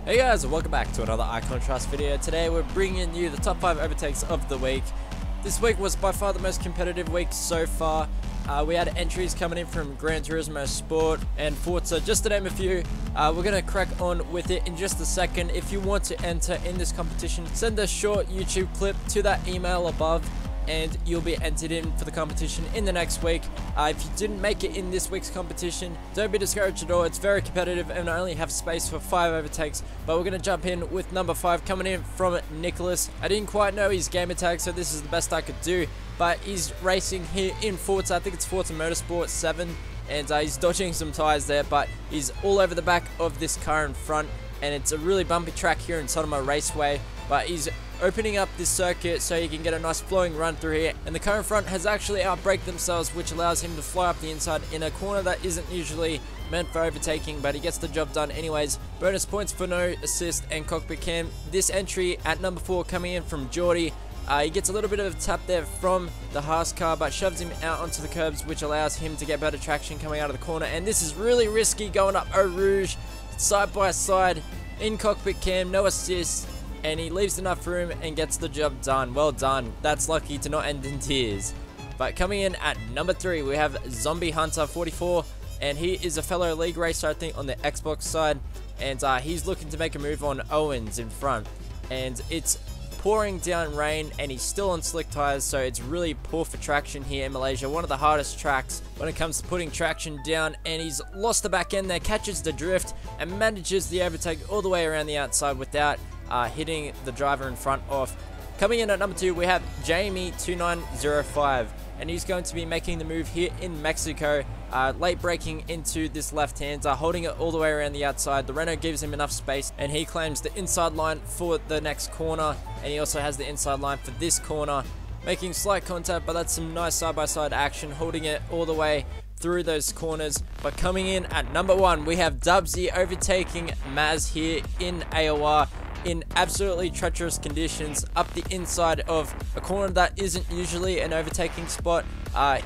Hey guys, and welcome back to another iContrast video. Today we're bringing you the top 5 overtakes of the week. This week was by far the most competitive week so far. We had entries coming in from Gran Turismo Sport and Forza, just to name a few. We're going to crack on with it in just a second. If you want to enter in this competition, send a short YouTube clip to that email above and you'll be entered in for the competition in the next week. If you didn't make it in this week's competition, don't be discouraged at all. It's very competitive and I only have space for 5 overtakes, but we're going to jump in with number 5 coming in from Nicholas. I didn't quite know his gamer tag, so this is the best I could do, but he's racing here in Forza. I think it's Forza Motorsport 7, and he's dodging some tires there, but he's all over the back of this car in front, and it's a really bumpy track here in Sodoma Raceway, but he's opening up this circuit so you can get a nice flowing run through here, and the car in front has actually outbraked themselves, which allows him to fly up the inside in a corner that isn't usually meant for overtaking, but he gets the job done anyways. Bonus points for no assist and cockpit cam. This entry at number 4 coming in from Geordie. He gets a little bit of a tap there from the Haas car, but shoves him out onto the curbs, which allows him to get better traction coming out of the corner, and this is really risky going up Eau Rouge side by side in cockpit cam, no assist, and he leaves enough room and gets the job done. Well done. That's lucky to not end in tears. But coming in at number 3, we have Zombie Hunter 44, and he is a fellow league racer, I think, on the Xbox side, and he's looking to make a move on Owens in front, and it's pouring down rain and he's still on slick tires, so it's really poor for traction here in Malaysia, one of the hardest tracks when it comes to putting traction down, and he's lost the back end there, catches the drift and manages the overtake all the way around the outside without hitting the driver in front off. Coming in at number 2, we have Jamie2905, and he's going to be making the move here in Mexico, late braking into this left hander, holding it all the way around the outside. The Renault gives him enough space and he claims the inside line for the next corner, and he also has the inside line for this corner, making slight contact, but that's some nice side-by-side action, holding it all the way through those corners. But coming in at number 1, we have Dubsy overtaking Maz here in AOR in absolutely treacherous conditions up the inside of a corner that isn't usually an overtaking spot.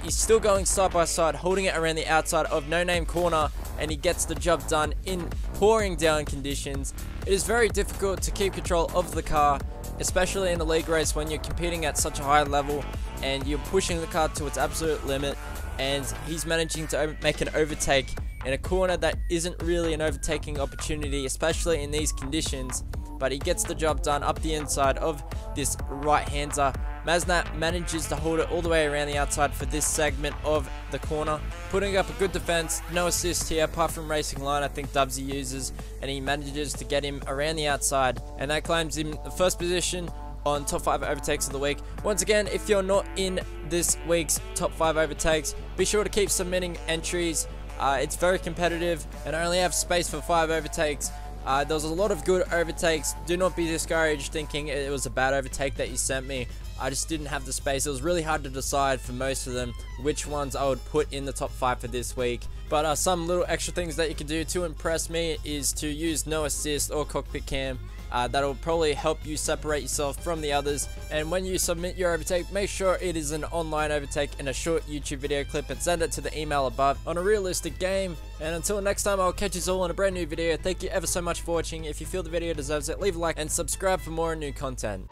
He's still going side by side, holding it around the outside of No Name Corner, and he gets the job done in pouring down conditions. It is very difficult to keep control of the car, especially in a league race when you're competing at such a high level and you're pushing the car to its absolute limit, and he's managing to make an overtake in a corner that isn't really an overtaking opportunity, especially in these conditions. But he gets the job done up the inside of this right-hander. Maznat manages to hold it all the way around the outside for this segment of the corner, putting up a good defense. No assist here apart from racing line I think Dubsy uses, and he manages to get him around the outside, and that claims him the first position on top 5 overtakes of the week. Once again, if you're not in this week's top 5 overtakes, be sure to keep submitting entries. It's very competitive and I only have space for 5 overtakes. There was a lot of good overtakes. Do not be discouraged thinking it was a bad overtake that you sent me. I just didn't have the space. It was really hard to decide for most of them which ones I would put in the top 5 for this week. But some little extra things that you can do to impress me is to use no assist or cockpit cam. That'll probably help you separate yourself from the others. And when you submit your overtake, make sure it is an online overtake and a short YouTube video clip, and send it to the email above on a realistic game. And until next time, I'll catch you all in a brand new video. Thank you ever so much for watching. If you feel the video deserves it, leave a like and subscribe for more new content.